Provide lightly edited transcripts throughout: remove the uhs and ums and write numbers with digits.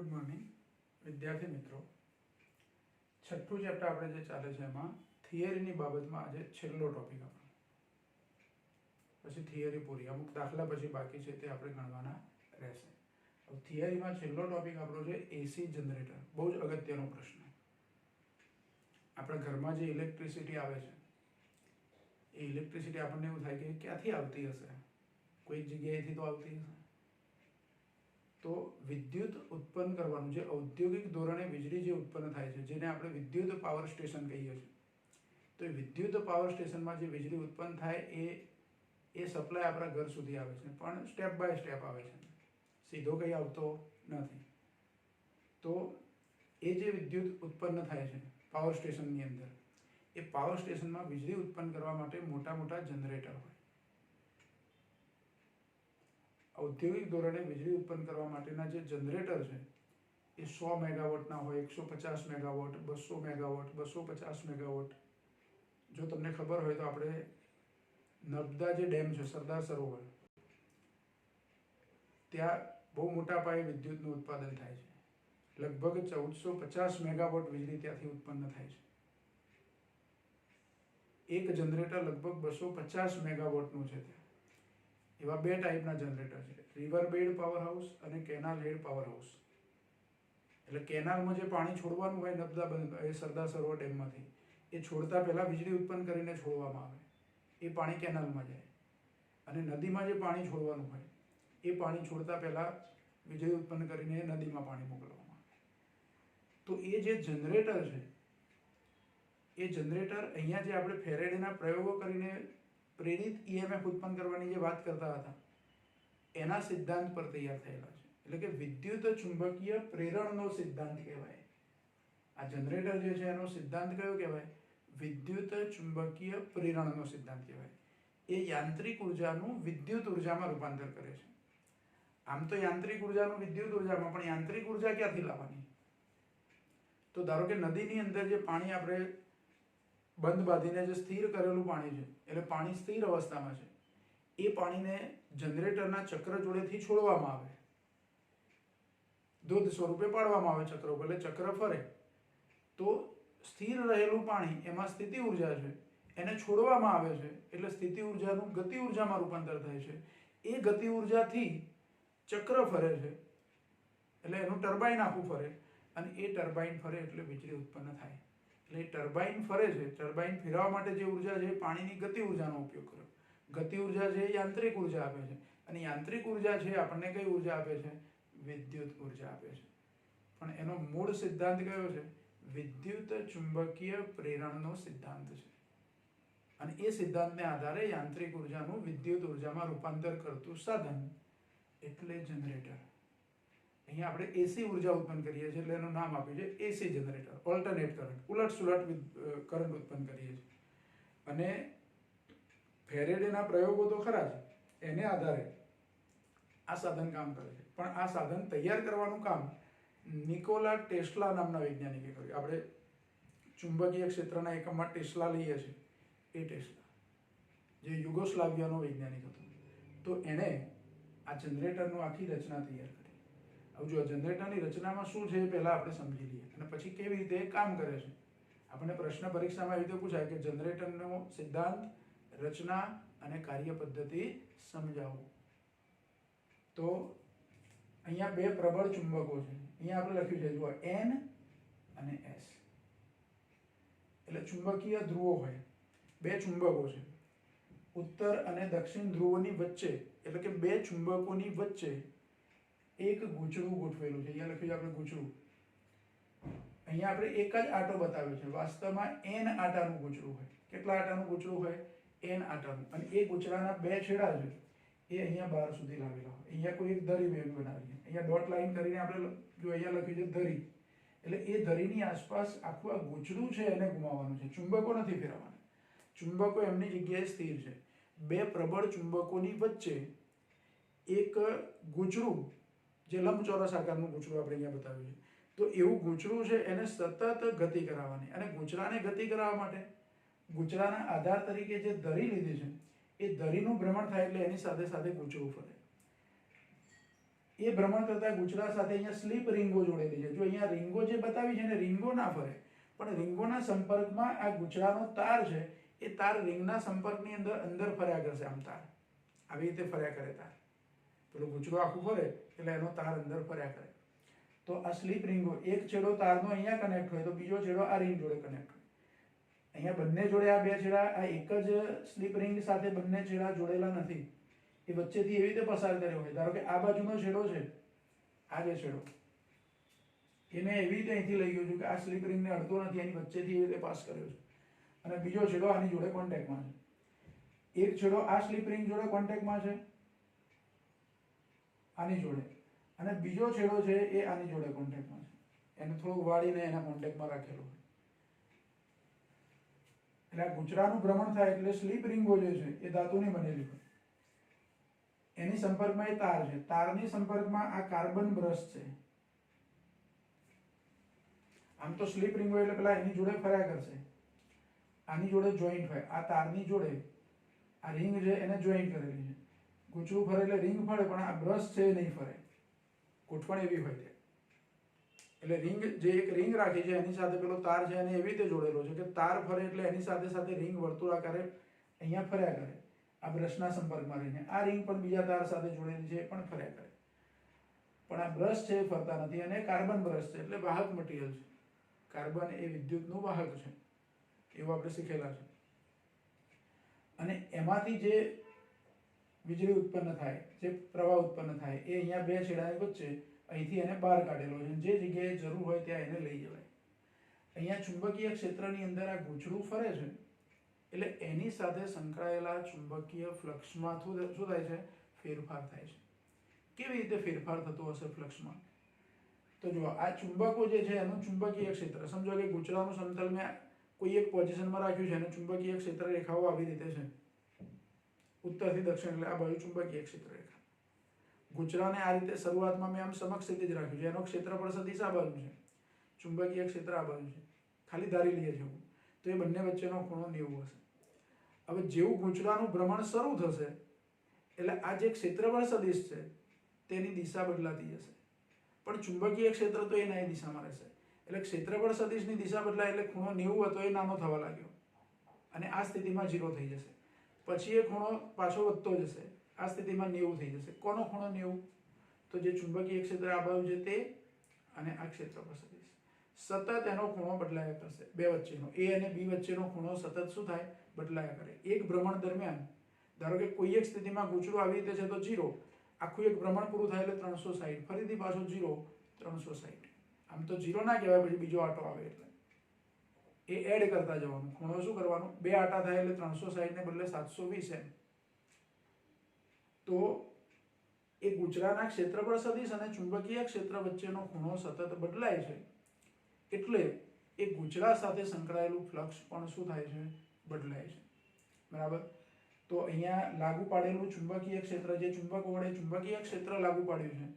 Good morning વિદ્યાર્થી મિત્રો. છઠ્ઠું ચેપ્ટર આપણે જે ચાલે છે એમાં થિયરીની બાબતમાં આજે છેલ્લો ટોપિક આપણો, પછી થિયરી પૂરી. અમુક દાખલા પછી બાકી છે તે આપણે ગણવાના રહેશે. હવે થિયરીમાં છેલ્લો ટોપિક આપણો છે એસી જનરેટર. બહુ જ અગત્યનો પ્રશ્ન. આપણા ઘરમાં જે ઇલેક્ટ્રિસિટી આવે છે એ ઇલેક્ટ્રિસિટી આપણને એવું થાય કે ક્યાંથી આવતી હશે, કોઈ જગ્યાએથી તો આવતી હશે. તો વિદ્યુત ઉત્પન્ન કરવાનું, જે ઔદ્યોગિક ધોરણે વીજળી જે ઉત્પન્ન થાય છે, જેને આપણે વિદ્યુત પાવર સ્ટેશન કહીએ છીએ, તો એ વિદ્યુત પાવર સ્ટેશનમાં જે વીજળી ઉત્પન્ન થાય એ સપ્લાય આપણા ઘર સુધી આવે છે, પણ સ્ટેપ બાય સ્ટેપ આવે છે, સીધો કંઈ આવતો નથી. તો એ જે વિદ્યુત ઉત્પન્ન થાય છે પાવર સ્ટેશનની અંદર, એ પાવર સ્ટેશનમાં વીજળી ઉત્પન્ન કરવા માટે મોટા મોટા જનરેટર હોય. ઔદ્યોગિક ધોરણે વીજળી ઉત્પન્ન કરવા માટેના જે જનરેટર છે એ 100 મેગાવોટના હોય, 150 મેગાવોટ, 200 મેગાવોટ, 250 મેગાવોટ. જો તમને ખબર હોય તો આપણે નર્મદા જે ડેમ છે, સરદાર સરોવર, ત્યાં બહુ મોટા પાયે વિદ્યુતનું ઉત્પાદન થાય છે. લગભગ 1450 મેગાવોટ વીજળી ત્યાંથી ઉત્પન્ન થાય છે. એક જનરેટર લગભગ 250 મેગાવોટનું છે. ત્યાં એવા બે ટાઈપના જનરેટર છે, રિવર બેડ પાવર હાઉસ અને કેનાલ હેડ પાવર હાઉસ. એટલે કેનાલમાં જે પાણી છોડવાનું હોય નર્મદા એ સરદાર સરોવર ડેમમાંથી, એ છોડતા પહેલાં વીજળી ઉત્પન્ન કરીને છોડવામાં આવે, એ પાણી કેનાલમાં જાય. અને નદીમાં જે પાણી છોડવાનું હોય એ પાણી છોડતા પહેલાં વીજળી ઉત્પન્ન કરીને નદીમાં પાણી મોકલવામાં આવે. તો એ જે જનરેટર છે, એ જનરેટર અહીંયા જે આપણે ફેરેડેના પ્રયોગો કરીને પ્રેરિત ઈએમએફ ઉત્પન્ન કરવાની જે વાત કરતા હતા એના સિદ્ધાંત પર તૈયાર થયેલા છે. એટલે કે વિદ્યુત ચુંબકીય પ્રેરણનો સિદ્ધાંત કહેવાય. આ જનરેટર જે છે એનો સિદ્ધાંત કયો કહેવાય? વિદ્યુત ચુંબકીય પ્રેરણનો સિદ્ધાંત કહેવાય. એ યાંત્રિક ઉર્જાનું વિદ્યુત ઉર્જામાં રૂપાંતર કરે છે. આમ તો યાંત્રિક ઉર્જાનું વિદ્યુત ઉર્જામાં, પણ યાંત્રિક ઉર્જા ક્યાંથી લાવવાની? તો ધારો કે નદીની અંદર જે પાણી આપણે બંધ બાંધીને જે સ્થિર કરેલું પાણી છે, એટલે પાણી સ્થિર અવસ્થામાં છે, એ પાણીને જનરેટરના ચક્ર જોડેથી છોડવામાં આવે, દૂધ સ્વરૂપે પાડવામાં આવે ચક્ર ઉપર, એટલે ચક્ર ફરે. તો સ્થિર રહેલું પાણી, એમાં સ્થિતિ ઉર્જા છે, એને છોડવામાં આવે છે, એટલે સ્થિતિ ઉર્જાનું ગતિ ઉર્જામાં રૂપાંતર થાય છે. એ ગતિ ઉર્જાથી ચક્ર ફરે છે, એટલે એનું ટર્બાઇન આખું ફરે, અને એ ટર્બાઇન ફરે એટલે વીજળી ઉત્પન્ન થાય. એટલે ટર્બાઇન ફરે છે, ટર્બાઇન ફેરવવા માટે જે ઉર્જા છે એ પાણીની ગતિ ઉર્જાનો ઉપયોગ કર્યો. ગતિ ઉર્જા છે એ યાંત્રિક ઉર્જા આપે છે, અને યાંત્રિક ઉર્જા છે આપણને કઈ ઉર્જા આપે છે? વિદ્યુત ઉર્જા આપે છે. પણ એનો મૂળ સિદ્ધાંત કયો છે? વિદ્યુત ચુંબકીય પ્રેરણનો સિદ્ધાંત છે. અને એ સિદ્ધાંતને આધારે યાંત્રિક ઉર્જાનું વિદ્યુત ઉર્જામાં રૂપાંતર કરતું સાધન એટલે જનરેટર. અહીંયા આપણે એસી ઉર્જા ઉત્પન્ન કરીએ છીએ, એટલે એનું નામ આપ્યું છે એસી જનરેટર, ઓલ્ટરનેટ કરંટ, ઉલટ સુલટ કરંટ ઉત્પન્ન કરીએ છીએ. અને ફેરેડેના પ્રયોગો તો ખરા જ, એને આધારે આ સાધન કામ કરે છે. પણ આ સાધન તૈયાર કરવાનું કામ નિકોલા ટેસ્લા નામના વૈજ્ઞાનિકે કર્યું. આપણે ચુંબકીય ક્ષેત્રના એકમમાં ટેસ્લા લઈએ છીએ, એ ટેસ્લા જે યુગોસ્લાવિયાનો વૈજ્ઞાનિક હતો, તો એણે આ જનરેટરનું આખી રચના તૈયાર કરી. હવે જો જનરેટરની રચનામાં શું છે એ પહેલાં આપણે સમજી લઈએ, અને પછી કેવી રીતે એ કામ કરે છે. આપણને પ્રશ્ન પરીક્ષામાં એવી રીતે પૂછાય કે જનરેટરનો સિદ્ધાંત, રચના અને કાર્ય પદ્ધતિ સમજાવો. તો અહીંયા બે પ્રબળ ચુંબકો છે. અહીંયા આપણે લખ્યું છે, જુઓ, N અને S. એટલે ચુંબકીય ધ્રુવો હોય, બે ચુંબકો છે. ઉત્તર અને દક્ષિણ ધ્રુવોની વચ્ચે, એટલે કે બે ચુંબકોની વચ્ચે એક ગૂંચળું ગોઠવેલું છે. અહીંયા લખ્યું છે આપણે ગૂંચળું. અહીંયા આપણે એક જ આંટો બતાવ્યો છે, વાસ્તવમાં N આંટાનું ગૂંચળું હોય. કેટલા આંટાનું ગૂંચળું હોય? N આંટાનું. અને એ ગૂંચળાના બે છેડા છે એ અહીંયા બહાર સુધી લાવેલા હોય. અહીંયા કોઈ એક ધરી બનાવીએ, અહીંયા ડોટ લાઈન કરીને આપણે જો અહીંયા લખ્યું છે ધરી, એટલે એ ધરીની આસપાસ આખું આ ગૂંચળું છે એને ઘુમાવવાનું છે. ચુંબકો નથી ફેરવવાના, ચુંબકો એમની જગ્યાએ સ્થિર છે. બે પ્રબળ ચુંબકોની વચ્ચે એક ગૂંચળું, જે લંબચોરસ આકારનું ગૂંચળું આપણે અહીંયા બતાવ્યું છે, તો એવું ગૂંચળું છે, એને સતત ગતિ કરાવવાની. અને ગૂંચળાને ગતિ કરાવવા માટે ગૂંચળાના આધાર તરીકે જે ધરી લીધી છે, એ ધરીનું ભ્રમણ થાય એટલે એની સાથે સાથે ગૂંચળું ફરે. એ ભ્રમણ કરતા ગુચરા સાથે અહીંયા સ્લીપ રીંગો જોડેલી છે. જો અહીંયા રીંગો જે બતાવી છે ને, રીંગો ના ફરે, પણ રીંગોના સંપર્કમાં આ ગુચરાનો તાર છે, એ તાર રીંગના સંપર્કની અંદર અંદર ફર્યા કરશે. આમ તાર આવી રીતે ફર્યા કરે. તાર પેલું ગુચરું આખું ફરે એટલે એનો તાર અંદર ફર્યા કરે. તો આ સ્લીપ રીંગો, એક છેડો તારનો અહીંયા કનેક્ટ હોય તો બીજો છેડો આ રીંગ જોડે કનેક્ટ હોય. અહીંયા બંને જોડે આ બે છેડા આ એક જ સ્લીપ રીંગ સાથે બંને છેડા જોડેલા નથી, એ વચ્ચેથી એવી રીતે પસાર કર્યો હોય. ધારો કે આ બાજુનો છેડો છે, આ જે છેડો એ મેં એવી રીતે અહીંથી લઈ ગયો છું કે આ સ્લીપ રીંગને અડતો નથી, એની વચ્ચેથી એવી રીતે પાસ કર્યો છે. અને બીજો છેડો આની જોડે કોન્ટેક્ટમાં છે. એક છેડો આ સ્લીપ રીંગ જોડે કોન્ટેક્ટમાં છે, આની જોડે, અને બીજો છેડો છે એ આની જોડે કોન્ટેક્ટમાં છે. એને થોડુંક વાળીને એના કોન્ટેક્ટમાં રાખેલો હોય. એટલે આ ગુચરાનું ભ્રમણ થાય એટલે સ્લીપ રીંગો જે છે એ ધાતુની બનેલી હોય, એની સંપર્કમાં એ તાર છે. તારની સંપર્કમાં આ કાર્બન બ્રશ છે. આમ તો સ્લીપ રીંગો એટલે પેલા એની જોડે ફર્યા કરશે, આની જોડે જોઈન્ટ હોય. આ તારની જોડે આ રીંગ છે એને જોઈન્ટ કરેલી છે. ગુચરું ફરે એટલે રીંગ ફરે, પણ આ બ્રશ છે એ નહીં ફરે, ગોઠવણ એવી હોય છે. એટલે રીંગ જે એક રીંગ રાખી છે એની સાથે પેલો તાર છે એને એવી રીતે જોડેલો છે કે તાર ફરે એટલે એની સાથે સાથે રીંગ વર્તુળાકારે અહીંયા ફર્યા કરે, આ બ્રશના સંપર્કમાં રહીને. આ રીંગ પણ બીજા તાર સાથે જોડેલી છે, એ પણ ફર્યા કરે. પણ આ બ્રશ છે એ ફરતા નથી, અને કાર્બન બ્રશ છે એટલે વાહક મટીરિયલ છે. કાર્બન એ વિદ્યુતનું વાહક છે, એવું આપણે શીખેલા છે. અને એમાંથી જે વીજળી ઉત્પન્ન થાય, જે પ્રવાહ ઉત્પન્ન થાય, એ અહીંયા બે છેડાની વચ્ચે અહીંથી એને બહાર કાઢેલો છે. જે જગ્યાએ જરૂર હોય ત્યાં એને લઈ જવાય. અહીંયા ચુંબકીય ક્ષેત્રની અંદર આ ગૂંચળું ફરે છે એટલે એની સાથે સંકળાયેલા ચુંબકીય ફ્લક્સમાં શું થાય છે? ફેરફાર થાય છે. કેવી રીતે ફેરફાર થતો હશે ફ્લક્સમાં? તો જો આ ચુંબકો જે છે એનું ચુંબકીય ક્ષેત્ર, સમજો કે ગુચરાનું સમતલ મેં કોઈ એક પોઝિશનમાં રાખ્યું છે, એનું ચુંબકીય ક્ષેત્ર રેખાઓ આવી રીતે છે, ઉત્તરથી દક્ષિણ, એટલે આ બાજુ ચુંબકીય ક્ષેત્ર રેખા. ગુચરાને આ રીતે શરૂઆતમાં મેં આમ સમક્ષ સ્થિતિ જ રાખ્યું છે, એનો ક્ષેત્રફળ સદિશ આ બાજુ છે, ચુંબકીય ક્ષેત્ર આ બાજુ છે, ખાલી ધારી લઈએ છીએ તો એ બંને વચ્ચેનો ખૂણો 90 હશે. હવે જેવું ગુચરાનું ભ્રમણ શરૂ થશે એટલે આ જે ક્ષેત્રફળ સદિશ છે તેની દિશા બદલાતી જશે, પણ ચુંબકીય ક્ષેત્ર તો એના એ દિશામાં રહેશે. એટલે ક્ષેત્રફળ સદિશની દિશા બદલાય એટલે ખૂણો 90 હતો એ નાનો થવા લાગ્યો અને આ સ્થિતિમાં 0 થઈ જશે. પછી એ ખૂણો પાછો વધતો જશે, આ સ્થિતિમાં 90 થઈ જશે. કોનો ખૂણો 90? તો જે ચુંબકીય ક્ષેત્ર આ બાજુ છે તે, અને આ ક્ષેત્રફળ સદિશ. સતત એનો ખૂણો બદલાયા કરશે, બે વચ્ચેનો, એ અને બી વચ્ચેનો ખૂણો સતત શું થાય? બદલાયા કરે. એક ભ્રમણ દરમિયાન ધારો કે કોઈ એક સ્થિતિમાં ગુચરું આવી રીતે છે તો 0, આખું એક ભ્રમણ પૂરું થાય એટલે 360, ફરીથી પાછો 0, 360. આમ તો 0 ના કહેવાય, પછી બીજો આંટો આવે એટલે એ એડ કરતા જવાનું. ખૂણો શું કરવાનું? બે આંટા થાય એટલે 360 ને બદલે 720 એમ. તો એ ગુચરાના ક્ષેત્રફળ સદિશ અને ચુંબકીય ક્ષેત્ર વચ્ચેનો ખૂણો સતત બદલાય છે, એટલે એ ગુચરા સાથે સંકળાયેલું ફ્લક્સ પણ શું થાય છે? બદલાય છે. બરાબર? તો અહીંયા લાગુ પાડેલું ચુંબકીય ક્ષેત્ર, જે ચુંબક વડે ચુંબકીય ક્ષેત્ર લાગુ પાડ્યું છે,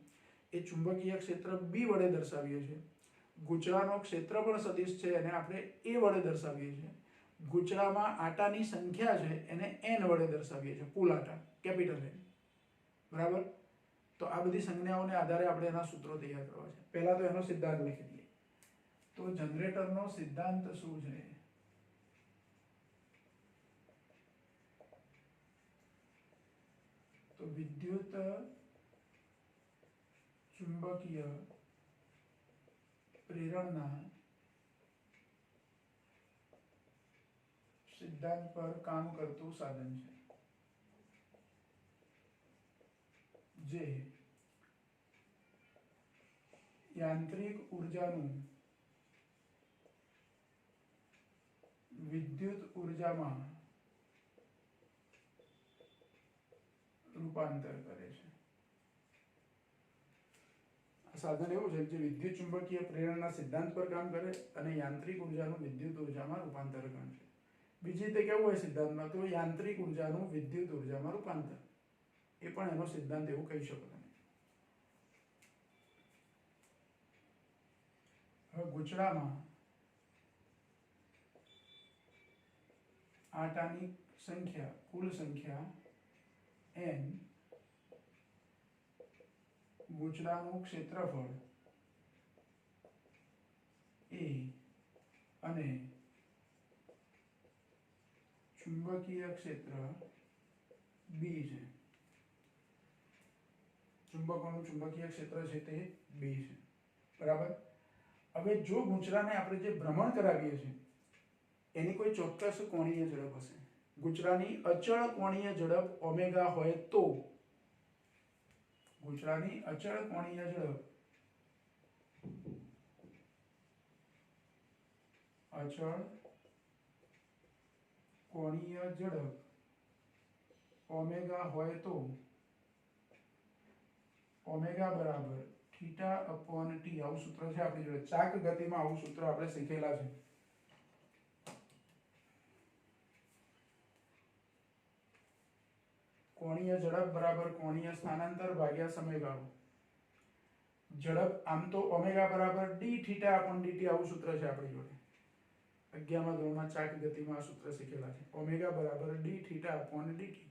એ ચુંબકીય ક્ષેત્ર બી વડે દર્શાવીએ છીએ. ગુચરાનો ક્ષેત્રફળ સદિશ છે એને આપણે એ વડે દર્શાવીએ છીએ. ગુચરામાં આટાની સંખ્યા છે એને n વડે દર્શાવીએ છીએ, કુલ આટા, કેપિટલ N. બરાબર? તો આ બધી સંજ્ઞાઓને આધારે આપણે એના સૂત્રો તૈયાર કરવા છે. પહેલા તો એનો સિદ્ધાંત લખી દઈએ. તો જનરેટરનો સિદ્ધાંત શું છે? તો વિદ્યુત ચુંબકીય પ્રેરણના સિદ્ધાંત પર કામ કરતું સાધન છે, જે યાંત્રિક ઉર્જાનું વિદ્યુત ઉર્જામાં રૂપાંતર કરે છે. આ સાધન એવું છે જે વિદ્યુત ચુંબકીય પ્રેરણના સિદ્ધાંત પર કામ કરે અને યાંત્રિક ઉર્જાનું વિદ્યુત ઉર્જામાં રૂપાંતર કરે છે. બીજી રીતે કેવું હોય સિદ્ધાંતમાં? તો યાંત્રિક ઉર્જાનું વિદ્યુત ઉર્જામાં રૂપાંતર, એ પણ એનો સિદ્ધાંત એવું કહી શકો તમે. હવે ગુચરામાં આટાની સંખ્યા, કુલ સંખ્યા n ગુચડાનું ક્ષેત્રફળ A અને ચુંબકીય ક્ષેત્ર B છે. ચુંબકોનું ચુંબકીય ક્ષેત્ર છે તે B છે. બરાબર. હવે જો ગુચરાને આપણે જે ભ્રમણ કરાવીએ છીએ એની કોઈ ચોક્કસ કોણીય ઝડપ હશે. ગુચરાની અચળ કોણીય ઝડપ ઓમેગા હોય તો ગુચરાની અચળ કોણીય ઝડપ ઓમેગા હોય તો ઓમેગા બરાબર થીટા અપોન ટી. આવું સૂત્ર છે આપણી જોડે. ચાક ગતિમાં આવું સૂત્ર આપણે શીખેલા છે. કોણીય ઝડપ બરાબર કોણીય સ્થાનાંતર ભાગ્યા સમયગાળો. ઝડપ આમ તો ઓમેગા બરાબર ડી થીટા અપોન ડીટી આવું સૂત્ર છે આપણી જોડે. 11મા ધોરણમાં ચાક ગતિમાં આ સૂત્ર શીખેલા છે. ઓમેગા બરાબર ડી થીટા અપોન ડીટી.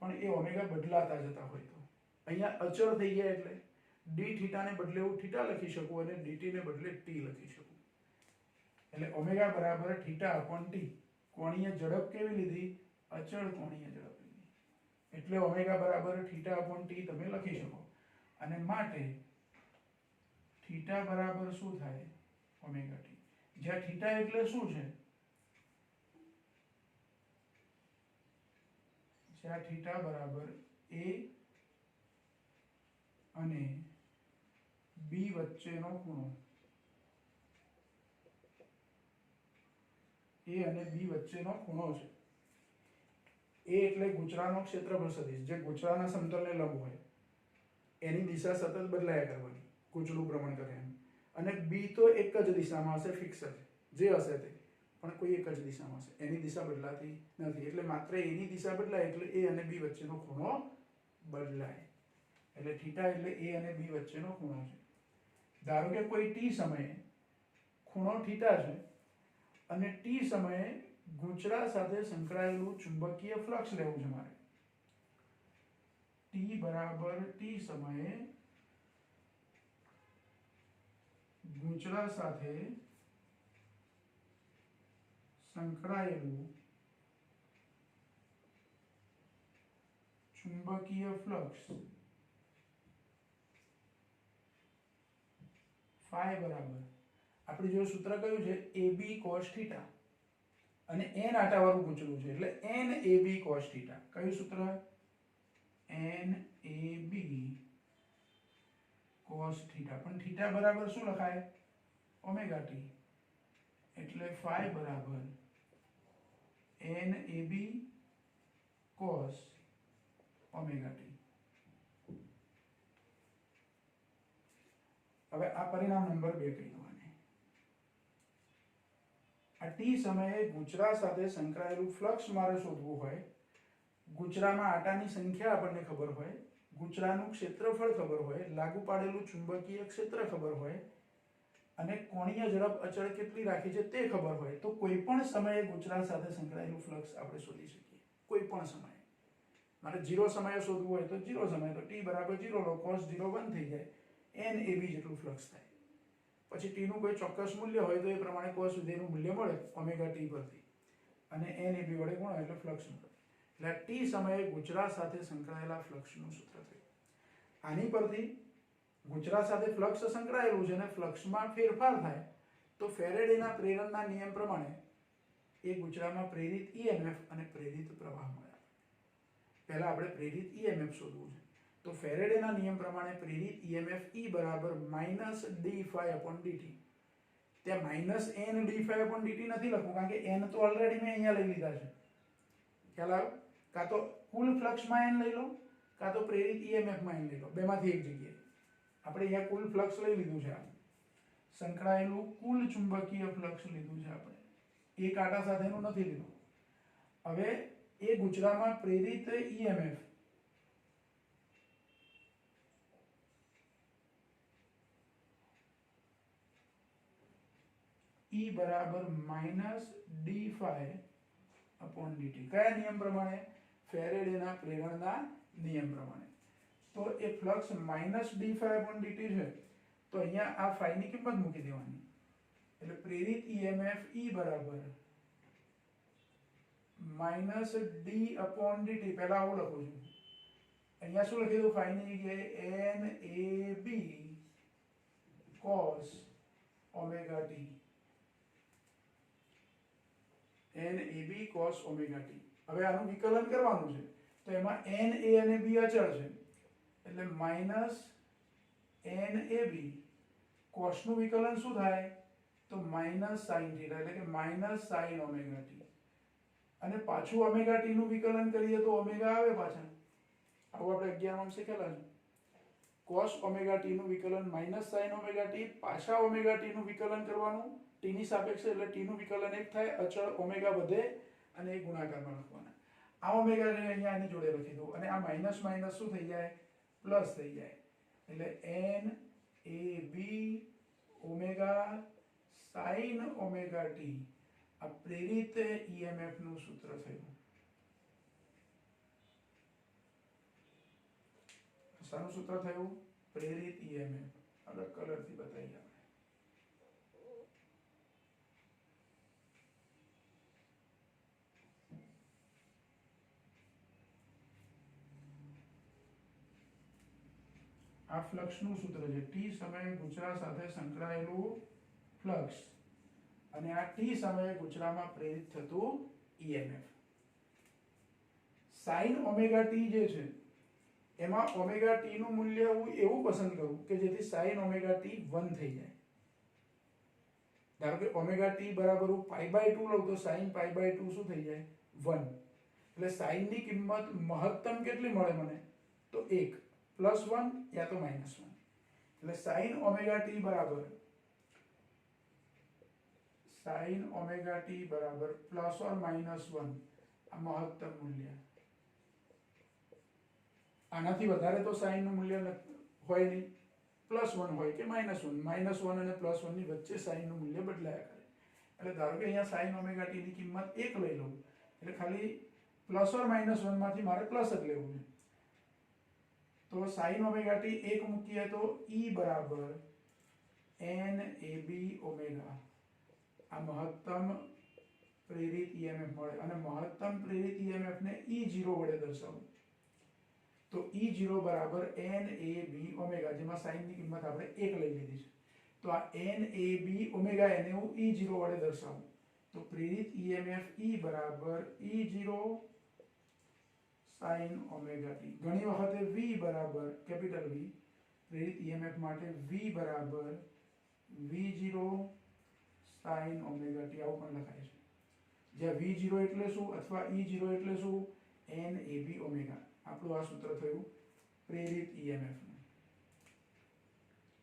પણ એ ઓમેગા બદલાતા જતા હોય તો અહીંયા અચળ થઈ ગયા એટલે ડી થીટાને બદલે હું થીટા લખી શકું અને ડીટી ને બદલે ટી લખી શકું. એટલે ઓમેગા બરાબર થીટા અપોન ટી. કોણીય ઝડપ કેવી લીધી? અચળ કોણીય ઝડપ લીધી. એટલે ઓમેગા બરાબર થીટા અપોન ટી તમે લખી શકો. અને માટે થીટા બરાબર શું થાય? Omega T. જ્યાં થીટા એટલે શું છે? જ્યાં થીટા બરાબર a અને b વચ્ચેનો ખૂણો. a અને b વચ્ચેનો ખૂણો છે. a એટલે ગુચરાનો ક્ષેત્રફળ સદિશ જે ગુચરાના સમતલને લંબ હોય. એની દિશા સતત બદલાયા કરવાની ગુચડું ભ્રમણ કરે એમ. અને b તો એક જ દિશામાં હશે, ફિક્સ છે જે હશે તે, પણ કોઈ એક જ દિશામાં હશે. એની દિશા બદલાતી નથી. એટલે માત્ર એની દિશા બદલાય એટલે a અને b વચ્ચેનો ખૂણો બદલાય. એટલે થીટા એટલે a અને b વચ્ચેનો ખૂણો છે. ધારો કે કોઈ t સમયે ખૂણો થીટા છે અને t સમયે ગુચરા સાથે સંકળાયેલું ચુંબકીય ફ્લક્સ લેવું છે મારે. t બરાબર t સમયે ગુચરા સાથે સંકળાયેલું ચુંબકીય ફ્લક્સ ફાઈ બરાબર આપણી જો સૂત્ર કયું છે? AB cos θ. અને n આટાવાળું ગુચડું છે એટલે NAB cos θ. કયું સૂત્ર? NAB cos θ. પણ θ બરાબર શું લખાય? Omega t. એટલે ફાઈ બરાબર NAB cos ઓમેગા t. હવે આ પરિણામ નંબર 2 કહી દો આને. આ t સમયે ગુચરા સાથે સંકળાયેલું ફ્લક્સ મારે શોધવું હોય. ગુચરામાં આટાની સંખ્યા આપણને ખબર હોય, ગુચરાનું ક્ષેત્રફળ ખબર હોય, લાગુ પાડેલું ચુંબકીય ક્ષેત્ર ખબર હોય અને કોણીય ઝડપ અચળ કેટલી રાખી છે તે ખબર હોય તો કોઈ પણ સમયે ગુચરા સાથે સંકળાયેલું ફ્લક્સ આપણે શોધી શકીએ. કોઈ પણ સમયે. મારે 0 સમયે શોધવું હોય તો 0 સમયે તો t બરાબર 0 લો, cos 0 1 થઈ જાય, NAB જેટલું ફ્લક્સ થાય. પછી t નું કોઈ ચોક્કસ મૂલ્ય હોય તો એ પ્રમાણે cos વિધેયનું મૂલ્ય મળે ઓમેગા t પરથી અને NAB વડે ગુણો એટલે ફ્લક્સ મળે. એટલે t સમયે ગુચરા સાથે સંકળાયેલા ફ્લક્સનું સૂત્ર થયું. આની પરથી ગુચરા સાથે ફ્લક્સ સંકળાયેલું છે અને ફ્લક્સમાં ફેરફાર થાય તો ફેરેડેના પ્રેરણના નિયમ પ્રમાણે એ ગુચરામાં પ્રેરિત EMF અને પ્રેરિત પ્રવાહ મળે. પહેલા આપણે પ્રેરિત EMF શોધવું છે. તો ફેરેડેના નિયમ પ્રમાણે પ્રેરિત EMF E બરાબર -d∅dt. ત્યાં -n d∅dt નથી લખવું કારણ કે n તો ઓલરેડી મેં અહીંયા લઈ લીધા છે. ખ્યાલ આવ્યો? કાં તો કુલ ફ્લક્સમાં n લઈ લો કાં તો પ્રેરિત EMF માં n લઈ લો. બેમાંથી એક જગ્યાએ. આપણે અહીંયા કુલ ફ્લક્સ લઈ લીધું છે. સંકળાયેલું કુલ ચુંબકીય ફ્લક્સ લીધું છે આપણે. એક આટા સાથેનું નથી લીધું. હવે એ ગુચરામાં પ્રેરિત EMF E બરાબર -d∅dt. કયા નિયમ પ્રમાણે? ફેરેડેના પ્રેરણના નિયમ પ્રમાણે. તો એ ફ્લક્સ -d∅dt છે. તો અહીંયા આ phi ની કિંમત મૂકી દેવાની, એટલે પ્રેરિત EMF E બરાબર -d/dt. પહેલા આવું લખું છું, અહીંયા શું લખી દઉં phi ની જગ્યાએ NAB cos omega t. NAB cos omega t. હવે આનું વિકલન કરવાનું છે, તો એમાં NA અને B અચળ છે, એટલે -NAB cos નું વિકલન શું થાય, તો -sin θ, એટલે કે -sin omega t. અને પાછું ઓમેગા t નું વિકલન કરીએ તો ઓમેગા આવે પાછા, આવું આપણે 11માં શીખેલા છે. cos omega t નું વિકલન -sin omega t, પાછા ઓમેગા t નું વિકલન કરવાનું t ની સાપેક્ષે, એટલે t નું વિકલન એક થાય, અચળ ઓમેગા વધે અને એ ગુણાકારમાં લખવાના. આ ઓમેગા ને અહીંયા આની જોડે લખી દઉં, અને આ માઈનસ માઈનસ શું થઈ જાય, પ્લસ થઈ જાય, એટલે NAB omega sin omega t. આ પ્રેરિત EMF નું સૂત્ર થયું. શાનું સૂત્ર થયું, પ્રેરિત EMF. હવે કલરથી બતાવીએ આપણે. આ ફ્લક્સ નું સૂત્ર છે, t સમયે ગુચરા સાથે સંકળાયેલું ફ્લક્સ, અને આ t સમયે ગુચરામાં પ્રેરિત થતું EMF. sin omega t જે છે એમાં ઓમેગા t નું મૂલ્ય હું એવું પસંદ કરું કે જેથી sin omega t 1 થઈ જાય. ધારો કે omega t બરાબર હું π/2 લઉં તો sin π/2 શું થઈ જાય, 1. એટલે sin ની કિંમત મહત્તમ કેટલી મળે મને, તો 1 +1 યા તો -1. એટલે sin omega t બરાબર +or-1 આ મહત્તમ મૂલ્ય. આનાથી વધારે તો sin નું મૂલ્ય હોય નહીં, +1 હોય કે -1. -1 અને +1 ની વચ્ચે sin નું મૂલ્ય બદલાયા કરે. એટલે ધારો કે અહીંયા sin omega t ની કિંમત 1 લઈ લઉં, એટલે ખાલી +or-1 માંથી મારે પ્લસ જ લેવું છે. તો sin omega t 1 મૂકીએ તો E બરાબર NAB omega. આ મહત્તમ પ્રેરિત EMF મળે, અને મહત્તમ પ્રેરિત EMF ને E0 વડે દર્શાવું તો E0 બરાબર NAB omega, જેમાં sin ની કિંમત આપણે 1 લઈ લીધી છે. તો આ NAB omega એને હું E0 વડે દર્શાવું તો પ્રેરિત EMF E બરાબર E0 sin omega t. ઘણી વખતે V બરાબર કેપિટલ V, પ્રેરિત EMF માટે V બરાબર V0 sin omega t આવું પણ લખાય છે, જ્યાં V0 એટલે શું અથવા E0 એટલે શું, NAB omega. આપણું આ સૂત્ર થયું પ્રેરિત EMF નું.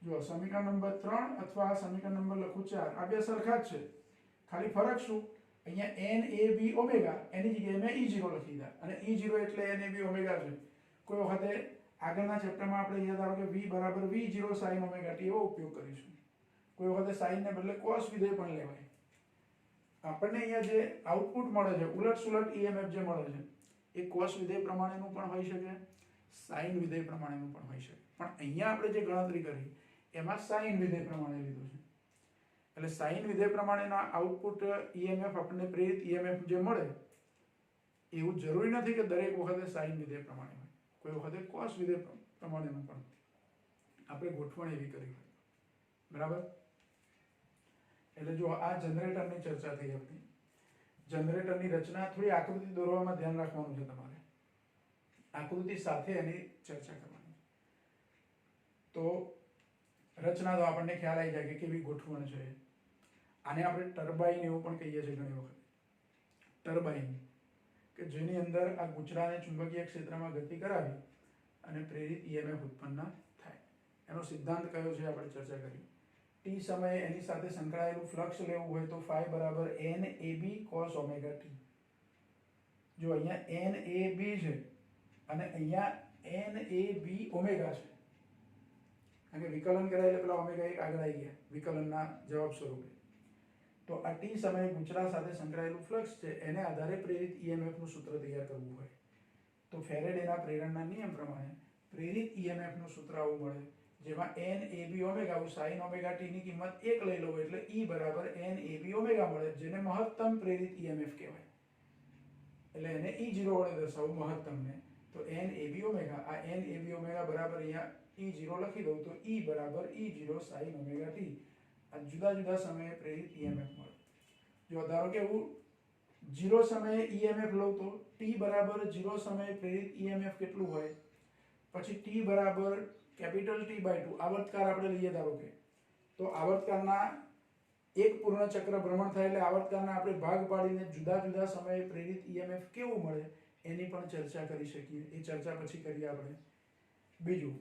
જો સમીકરણ નંબર 3 અથવા સમીકરણ નંબર લખું 4, આ બે સરખા જ છે, ખાલી ફરક શું, અહીંયા NAB omega એની જગ્યાએ મેં E0 લખી દીધા, અને E0 એટલે NAB omega છે. કોઈ વખતે આગળના ચેપ્ટરમાં આપણે અહીંયા ધારો કે V બરાબર V0 sin omega t એવો ઉપયોગ કરીશું. કોઈ વખતે sin ને બદલે cos વિધેય પણ લેવાય. આપણને અહીંયા જે આઉટપુટ મળે છે, ઉલટ સુલટ EMF જે મળે છે, એ cos વિધેય પ્રમાણેનું પણ હોઈ શકે, sin વિધેય પ્રમાણેનું પણ હોઈ શકે. પણ અહીંયા આપણે જે ગણતરી કરી એમાં sin વિધેય પ્રમાણે લીધું છે. એટલે sin વિધેય પ્રમાણેના આઉટપુટ EMF આપણને પ્રેરિત EMF જે મળે એવું જરૂરી નથી કે દરેક વખતે sin વિધેય પ્રમાણે હોય, કોઈ વખતે cos વિધેય પ્રમાણેનું પણ આપણે ગોઠવણ એવી કરી હોય. બરાબર. એટલે જો આ જનરેટરની ચર્ચા થઈ આપણી. જનરેટરની રચના થોડી આકૃતિ દોરવામાં ધ્યાન રાખવાનું છે તમારે, આકૃતિ સાથે એની ચર્ચા કરવાની. તો રચના તો આપણને ખ્યાલ આવી જાય કે કેવી ગોઠવણ છે. આને આપણે ટર્બાઇન એવું પણ કહીએ છીએ ઘણી વખત, ટર્બાઇન, કે જેની અંદર આ ગુચરાને ચુંબકીય ક્ષેત્રમાં ગતિ કરાવી અને પ્રેરિત EMF ઉત્પન્ન થાય. એનો સિદ્ધાંત કયો છે આપણે ચર્ચા કરી. t સમયે એની સાથે સંકળાયેલું ફ્લક્સ લેવું હોય તો phi બરાબર NAB cos omega t. જો અહીંયા NAB છે અને અહીંયા NAB omega છે, કારણ કે વિકલન કરાય એટલે પેલા ઓમેગા 1 આગળ આવી ગયા વિકલનના જવાબ સ્વરૂપે. તો આ t સમયે ગુચરા સાથે સંકળાયેલું ફ્લક્સ છે, એને આધારે પ્રેરિત EMF નું સૂત્ર તૈયાર કરવું હોય તો ફેરેડેના પ્રેરણના નિયમ પ્રમાણે પ્રેરિત ઈએમએફ નું સૂત્ર આવું મળે, જેમાં n a b ઓમેગા હું sin ઓમેગા t ની કિંમત 1 લઈ લઉં એટલે E બરાબર n a b ઓમેગા મળે, જેને મહત્તમ પ્રેરિત ઈએમએફ કહેવાય. એટલે એને E0 વડે દર્શાવું મહત્તમને. તો n a b ઓમેગા, આ n a b ઓમેગા બરાબર અહીંયા E0 લખી દઉં તો E બરાબર E0 sin ઓમેગા t. આ જુદા જુદા સમયે પ્રેરિત ઈએમએફ મળે. જો ધારો કે હું 0 સમયે ઈએમએફ લઉં તો t બરાબર 0 સમયે પ્રેરિત ઈએમએફ કેટલું હોય, પછી t બરાબર કેપિટલ T બાય 2 આવર્તકાળ આપણે લઈએ ધારો કે, તો આવર્તકાળના એક પૂર્ણ ચક્ર ભ્રમણ થાય એટલે આવર્તકાળના આપણે ભાગ પાડીને જુદા જુદા સમયે પ્રેરિત ઈએમએફ કેવું મળે એની પણ ચર્ચા કરી શકીએ. એ ચર્ચા પછી કરીએ આપણે. બીજું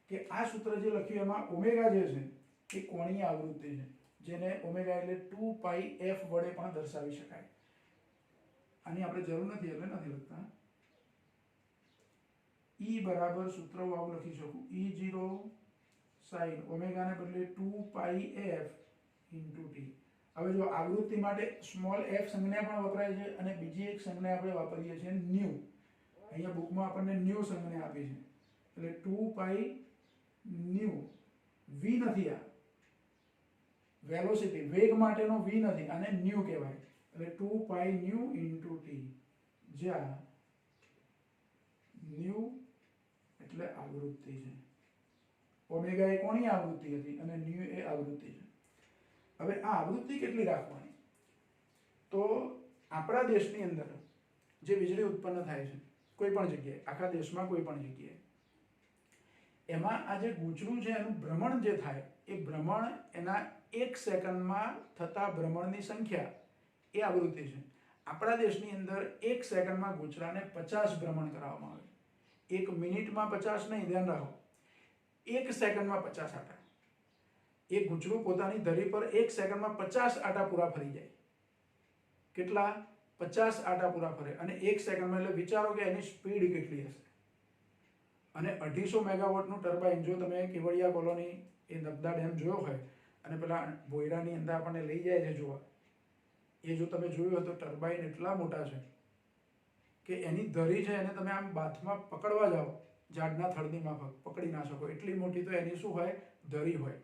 કે આ સૂત્ર જે લખ્યું એમાં ઓમેગા જે છે એ કોણીય આવૃત્તિ છે, જેને ઓમેગા એટલે 2 પાઈ f વડે પણ દર્શાવી શકાય. આની આપણે જરૂર નથી એટલે નથી લખતા. E બરાબર સૂત્ર હું આવું લખી શકું, E0 sin ઓમેગા ને બદલે 2 પાઈ f into t. હવે જો આવૃત્તિ માટે સ્મોલ f સંજ્ઞા પણ વપરાય છે અને બીજી એક સંજ્ઞા આપણે વાપરીએ છીએ ન્યુ. અહીંયા બુકમાં આપણને ન્યુ સંજ્ઞા આપી છે એટલે 2 પાઈ ન્યુ. v નથી, આ વેલોસિટી વેગ માટેનો v નથી, આને ન્યુ કહેવાય. એટલે 2 પાઈ ન્યુ into t, જ્યાં ન્યુ એટલે આવૃત્તિ છે. ઓમેગા એ કોની આવૃત્તિ હતી અને ન્યુ એ આવૃત્તિ છે. હવે આ આવૃત્તિ કેટલી રાખવાની, તો આપણા દેશની અંદર જે વીજળી ઉત્પન્ન થાય છે કોઈ પણ જગ્યાએ, આખા દેશમાં કોઈ પણ જગ્યાએ, એમાં આ જે ગૂંચળું છે એનું ભ્રમણ જે થાય એ ભ્રમણ એના 1 સેકન્ડમાં થતા ભ્રમણની સંખ્યા એ આવૃત્તિ છે. આપણા દેશની અંદર 1 સેકન્ડમાં ગૂંચળાને 50 ભ્રમણ કરાવવામાં આવે. 1 મિનિટમાં 50 નહીં, ધ્યાન રાખો, 1 સેકન્ડમાં 50 આટા. એ ગૂંચળું પોતાની ધરી પર 1 સેકન્ડમાં 50 આટા પૂરા ફરી જાય. કેટલા? 50 આટા પૂરા ફરે. અને 1 સેકન્ડમાં એટલે વિચારો કે એની સ્પીડ કેટલી હશે. અને 250 મેગાવોટનું ટર્બાઇન, જો તમે કેવડિયા કોલોની એ નર્મદા ડેમ જોયો હોય અને પેલા ભોયરાની અંદર આપણને લઈ જાય છે જોવા, એ જો તમે જોયું હોય તો ટર્બાઇન એટલા મોટા છે કે એની ધરી છે એને તમે આમ બાથમાં પકડવા જાઓ ઝાડના થડની માફક પકડી ના શકો, એટલી મોટી તો એની શું હોય, ધરી હોય.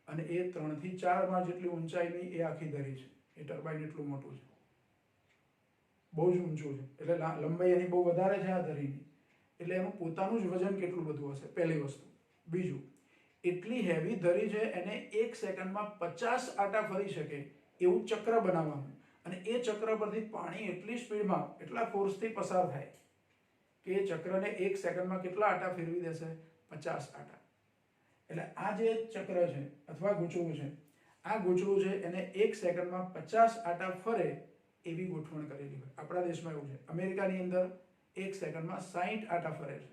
અને એ 3 થી 4 માળ જેટલી ઊંચાઈની એ આખી ધરી છે. એ ટર્બાઇન એટલું મોટું છે, બહુ જ ઊંચું છે, એટલે લંબાઈ એની બહુ વધારે છે આ ધરીની. એટલે એનું પોતાનું જ વજન કેટલું બધું હશે, પહેલી વસ્તુ. બીજું, એટલી હેવી ધરી છે એને 1 સેકન્ડમાં 50 આટા ફરી શકે એવું ચક્ર બનાવવાનું. અને એ ચક્ર પરથી પાણી એટલી સ્પીડમાં, એટલા ફોર્સથી પસાર થાય કે એ ચક્રને 1 સેકન્ડમાં કેટલા આટા ફેરવી દેશે, 50 આટા. એટલે આ જે ચક્ર છે અથવા ગૂંચળું છે, આ ગૂંચળું છે એને 1 સેકન્ડમાં 50 આટા ફરે એવી ગોઠવણ કરેલી હોય. આપણા દેશમાં એવું છે. અમેરિકાની અંદર 1 સેકન્ડમાં 60 આટા ફરે છે.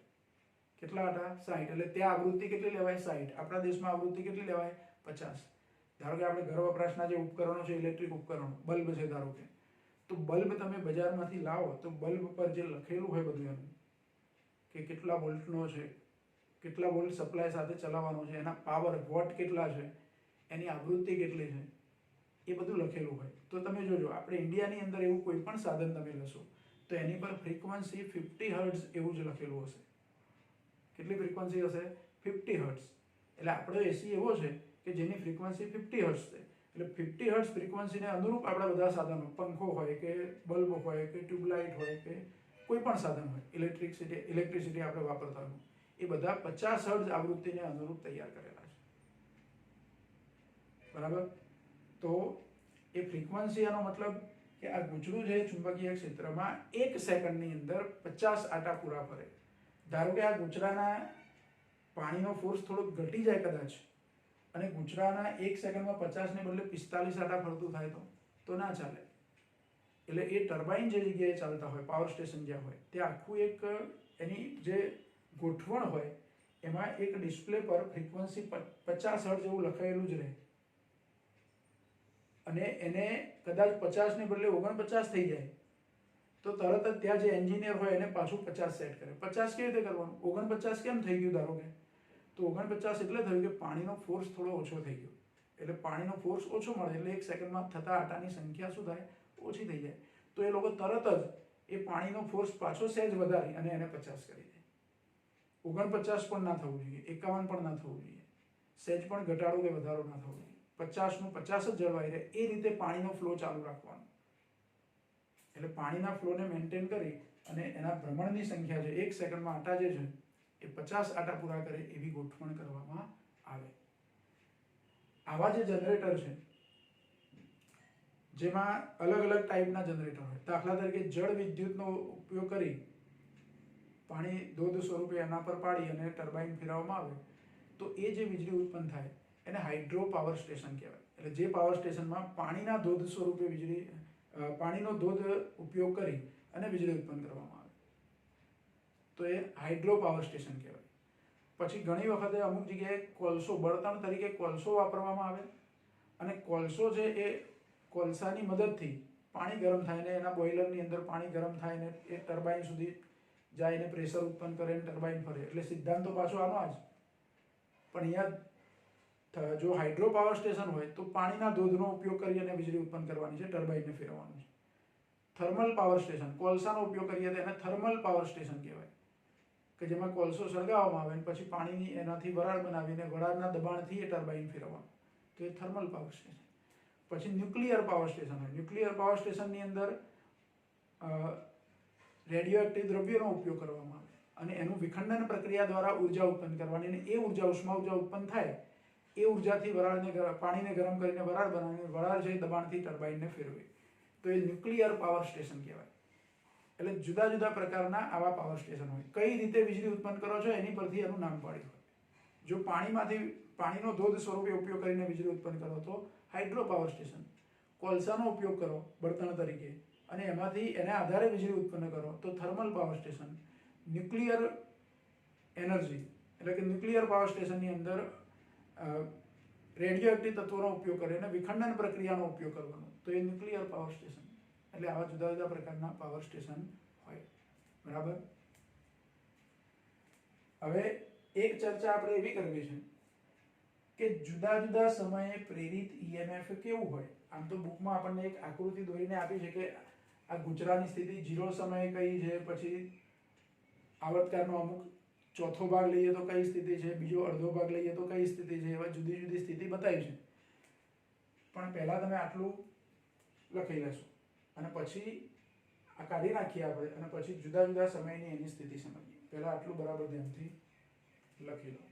કેટલા આટા? 60. એટલે ત્યાં આવૃત્તિ કેટલી લેવાય? 60. આપણા દેશમાં આવૃત્તિ કેટલી લેવાય? 50. ધારો કે આપણે ઘર વપરાશના જે ઉપકરણો છે, ઇલેક્ટ્રિક ઉપકરણો, બલ્બ છે ધારો કે, તો બલ્બ તમે બજારમાંથી લાવો તો બલ્બ પર જે લખેલું હોય બધું એનું કે કેટલા વોલ્ટનો છે, કેટલા વોલ્ટ સપ્લાય સાથે ચલાવવાનો છે, એના પાવર વોટ કેટલા છે, એની આવૃત્તિ કેટલી છે, એ બધું લખેલું હોય. તો તમે જોજો આપણે ઇન્ડિયાની અંદર એવું કોઈ પણ સાધન તમે લેશો તો એની પર ફ્રીક્વન્સી 50 હર્ટ્ઝ એવું જ લખેલું હશે. કેટલી ફ્રીક્વન્સી હશે? 50 હર્ટ્ઝ. એટલે આપણો એસી એવો છે કે જેની ફ્રીક્વન્સી 50 હર્ટ્ઝ છે. એટલે 50 હર્ટ્ઝ ફ્રીક્વન્સીને અનુરૂપ આપણા બધા સાધનો, પંખો હોય કે બલ્બ હોય કે ટ્યુબલાઇટ હોય કે કોઈ પણ સાધન હોય, ઇલેક્ટ્રિસિટી આપણે વાપરતા હોય, એ બધા 50 હર્ટ્ઝ આવૃત્તિને અનુરૂપ તૈયાર કરેલા છે. બરાબર? તો એ ફ્રીક્વન્સી એનો મતલબ કે આ ગૂંચળું છે ચુંબકીય ક્ષેત્રમાં 1 સેકન્ડની અંદર 50 આટા પૂરા ફરે. ધારો કે આ ગૂંચળાના પાણીનો ફોર્સ થોડોક ઘટી જાય કદાચ અને ગૂંચળાના 1 સેકન્ડમાં 50 ને બદલે 45 આટા ફરતું થાય તો ના ચાલે. એટલે એ ટર્બાઇન જે જગ્યાએ ચાલતા હોય, પાવર સ્ટેશન જ્યાં હોય, ત્યાં આખું એક એની જે ગોઠવણ હોય એમાં એક ડિસ્પ્લે પર ફ્રીક્વન્સી 50 હર્ટ્ઝ જેવું લખાયેલું જ રહે. અને એને કદાચ 50 ને બદલે 49 થઈ જાય તો તરત જ ત્યાં જે એન્જિનિયર હોય એને પાછું 50 સેટ કરે. 50 કેવી રીતે કરવાનું? 49 કેમ થઈ ગયું ધારો કે? તો 49 એટલે થયું કે પાણીનો ફોર્સ થોડો ઓછો થઈ ગયો. એટલે પાણીનો ફોર્સ ઓછો મળે એટલે 1 સેકન્ડમાં થતા આટાની સંખ્યા શું થાય? ઓછી થઈ જાય. તો એ લોકો તરત જ એ પાણીનો ફોર્સ પાછો સહેજ વધારી અને એને 50 કરી દે. 49 પણ ના થવું જોઈએ, 51 પણ ના થવું જોઈએ, સહેજ પણ ઘટાડો કે વધારો ના થવો જોઈએ, 50 નું 50 જ જળવાઈ રહે એ રીતે પાણીનો ફ્લો ચાલુ રાખવાનો. એટલે પાણીના ફ્લોને મેન્ટેન કરી અને એના ભ્રમણની સંખ્યા છે 1 સેકન્ડમાં આટા જે છે એ 50 આટા પૂરા કરે એવી ગોઠવણ કરવામાં આવે. આવા જે જનરેટર છે જેમાં અલગ અલગ ટાઈપના જનરેટર હોય, દાખલા તરીકે જળ વિદ્યુતનો ઉપયોગ કરી પાણી ધોધ સ્વરૂપે એના પર પાડી અને ટર્બાઇન ફેરવવામાં આવે તો એ જે વીજળી ઉત્પન્ન થાય એને હાઇડ્રો પાવર સ્ટેશન કહેવાય. એટલે જે પાવર સ્ટેશનમાં પાણીના ધોધ સ્વરૂપે પાણીનો ધોધ ઉપયોગ કરી અને વીજળી ઉત્પન્ન કરવામાં આવે તો એ હાઇડ્રો પાવર સ્ટેશન કહેવાય. પછી ઘણી વખતે અમુક જગ્યાએ કોલસો, બળતણ તરીકે કોલસો વાપરવામાં આવે અને કોલસો છે એ કોલસાની મદદથી પાણી ગરમ થાય ને એના બોઇલરની અંદર પાણી ગરમ થાય ને એ ટર્બાઇન સુધી જાય ને પ્રેશર ઉત્પન્ન કરે ને ટર્બાઇન ફરે. એટલે સિદ્ધાંત તો પાછો આનો જ. પણ અહીંયા જો હાઇડ્રો પાવર સ્ટેશન હોય તો પાણીના ધોધનો ઉપયોગ કરી અને વીજળી ઉત્પન્ન કરવાની છે, ટર્બાઇનને ફેરવવાનું છે. થર્મલ પાવર સ્ટેશન, કોલસાનો ઉપયોગ કરીએ તો એને થર્મલ પાવર સ્ટેશન કહેવાય કે જેમાં કોલસો સળગાવવામાં આવે અને પછી પાણીની એનાથી વરાળ બનાવીને વરાળના દબાણથી એ ટર્બાઇન ફેરવવાનું, તો એ થર્મલ પાવર સ્ટેશન. પછી ન્યુક્લિયર પાવર સ્ટેશન હોય. ન્યુક્લિયર પાવર સ્ટેશનની અંદર રેડિયો એક્ટિવ દ્રવ્યોનો ઉપયોગ કરવામાં આવે અને એનું વિખંડન પ્રક્રિયા દ્વારા ઉર્જા ઉત્પન્ન કરવાની અને એ ઉર્જા ઉષ્મા ઉર્જા ઉત્પન્ન થાય એ ઉર્જાથી પાણીને ગરમ કરીને વરાળ બનાવીને વરાળ જે દબાણથી ટર્બાઇનને ફેરવે તો એ ન્યુક્લિયર પાવર સ્ટેશન કહેવાય. એટલે જુદા જુદા પ્રકારના આવા પાવર સ્ટેશન હોય. કઈ રીતે વીજળી ઉત્પન્ન કરો છો એની પરથી એનું નામ પાડ્યું હોય. જો પાણીનો ધોધ સ્વરૂપે ઉપયોગ કરીને વીજળી ઉત્પન્ન કરો તો હાઇડ્રો પાવર સ્ટેશન. કોલસાનો ઉપયોગ કરો બળતણ તરીકે અને એમાંથી એને આધારે વીજળી ઉત્પન્ન કરો તો thermal power station. Nuclear energy એટલે કે ન્યુક્લિયર પાવર સ્ટેશનની અંદર રેડિયો એક્ટિવ તત્વોનો ઉપયોગ કરીને વિખંડન પ્રક્રિયાનો ઉપયોગ કરવાનો તો એ ન્યુક્લિયર પાવર સ્ટેશન. એટલે આવા જુદા જુદા પ્રકારના પાવર સ્ટેશન હોય. બરાબર. હવે એક ચર્ચા આપણે એવી કરવી છે કે જુદા જુદા સમયે પ્રેરિત ઈએમએફ કેવું હોય. આમ તો બુકમાં આપણને એક આકૃતિ દોરીને આપી છે કે આ ગુજરાની સ્થિતિ 0 સમયે કઈ છે, પછી આવર્તકારનો અમુક ચોથો ભાગ લઈએ તો કઈ સ્થિતિ છે, બીજો અડધો ભાગ લઈએ તો કઈ સ્થિતિ છે, એવા જુદી જુદી સ્થિતિ બતાવી છે. પણ પહેલા તમે આટલું લખી લેશો અને પછી આ કાઢી નાખીએ આપણે અને પછી જુદા જુદા સમયની એની સ્થિતિ સમજીએ. પહેલા આટલું બરાબર ધ્યાનથી લખી લો.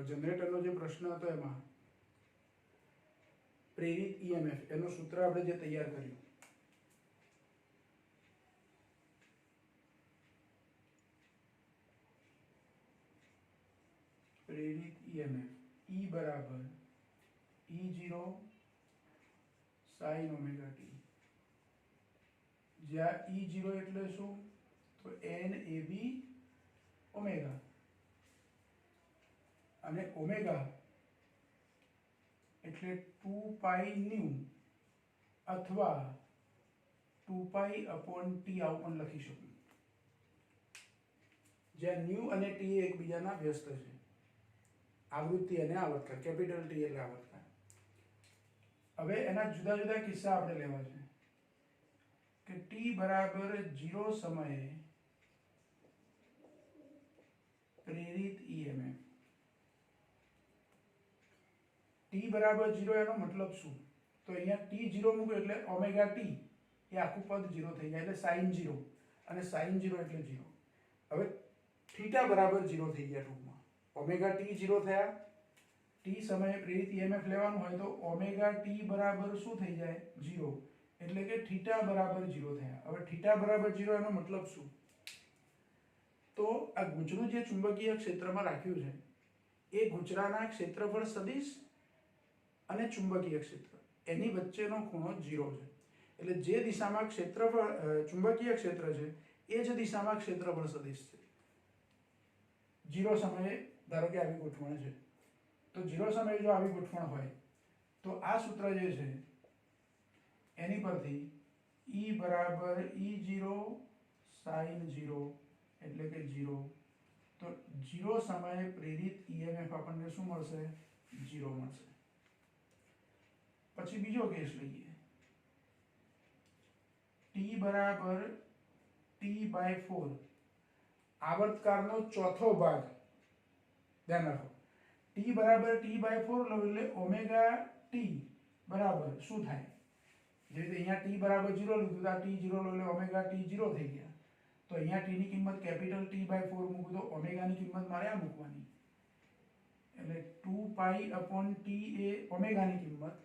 જનરેટરનો જે પ્રશ્ન હતો એમાં પ્રેરિત ઈએમએફ એનું સૂત્ર આપણે જે તૈયાર કર્યું, પ્રેરિત ઈએમએફ E બરાબર E0 sin ઓમેગા t, જ્યાં E0 એટલે શું તો NAB ઓમેગા અને ઓમેગા એટલે 2 પાઈ ન્યુ અથવા 2 પાઈ અપોન ટી આવું પણ લખી શકું, જ્યાં ન્યુ અને ટી એકબીજાના વ્યસ્ત છે. આવૃત્તિ અને આવર્તકાળ, કેપિટલ ટી એટલે આવર્તકાળ. હવે એના જુદા જુદા કિસ્સા આપણે લેવા છે કે ટી બરાબર 0 સમયે પ્રેરિત ઈએમએફ. ટી બરાબર 0 એનો મતલબ શું તો અહીંયા ટી 0 મૂકો એટલે ઓમેગા ટી એ આખું પદ 0 થઈ જાય એટલે સાઇન 0 અને સાઇન 0 એટલે 0. હવે થીટા બરાબર 0 થઈ ગયા ટૂંકમાં. ઓમેગા ટી 0 થયા. ટી સમયે પ્રેરિત ઈએમએફ લેવાનું હોય તો ઓમેગા ટી બરાબર શું થઈ જાય 0 એટલે કે થીટા બરાબર 0 થયા. હવે થીટા બરાબર 0 એનો મતલબ શું તો આ ગૂંચળું જે ચુંબકીય ક્ષેત્રમાં રાખ્યું છે એ ગૂંચળાના ક્ષેત્રફળ સદિશ અને ચુંબકીય ક્ષેત્ર એની વચ્ચેનો ખૂણો 0 છે. એટલે જે દિશામાં ચુંબકીય ક્ષેત્ર છે એ જ દિશામાં ક્ષેત્રફળ સદિશ છે. 0 સમયે ધારો કે આવી ગોઠવણ છે તો 0 સમયે જો આવી ગોઠવણ હોય તો આ સૂત્ર જે છે એની પરથી E બરાબર E0 sin 0 એટલે કે 0 તો 0 સમયે પ્રેરિત ઈએમએફ આપણને શું મળશે 0 મળશે. પછી બીજો કેસ લઈએ, t બરાબર t/4, આવર્તકારનો ચોથો ભાગ, ધ્યાન રાખો, t બરાબર t/4 લો એટલે ઓમેગા t બરાબર શું થાય, જે રીતે અહીંયા t બરાબર 0 લીધું તો આ t 0 લો એટલે ઓમેગા t 0 થઈ ગયા, તો અહીંયા t ની કિંમત કેપિટલ T/4 મૂકું તો ઓમેગા ની કિંમત મારે આ મૂકવાની, એટલે 2π/t એ ઓમેગા ની કિંમત,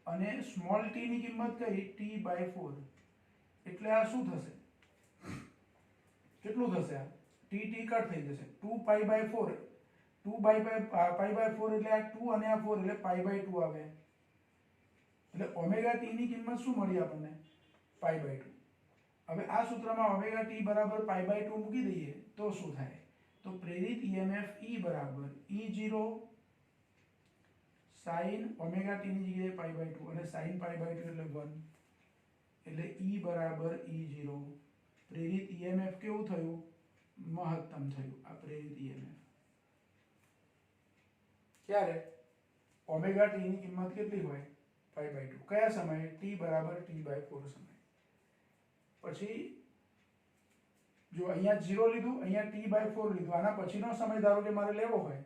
અને સ્મોલ t ની કિંમત કઈ t/4, એટલે આ શું થશે, કેટલું થશે, આ t કટ થઈ જશે, 2π/4, 2π/4 એટલે આ 2 અને આ 4 એટલે π/2 આવે, એટલે ઓમેગા t ની કિંમત શું મળી આપણને, π/2. હવે આ સૂત્રમાં ઓમેગા t બરાબર π/2 મૂકી દઈએ તો શું થાય, તો પ્રેરિત EMF E બરાબર E0 sin ઓમેગા t ની જગ્યાએ π/2 અને sin π/2 એટલે 1, એટલે E બરાબર E0, પ્રેરિત EMF કેવું થયું, મહત્તમ થયું આ પ્રેરિત EMF. ક્યારે, ઓમેગા t ની કિંમત કેટલી હોય, π/2, કયા સમયે, t બરાબર t/4 સમય. પછી જો અહીંયા 0 લીધું, અહીંયા t/4 લીધું, આના પછીનો સમય ધારો કે મારે લેવો હોય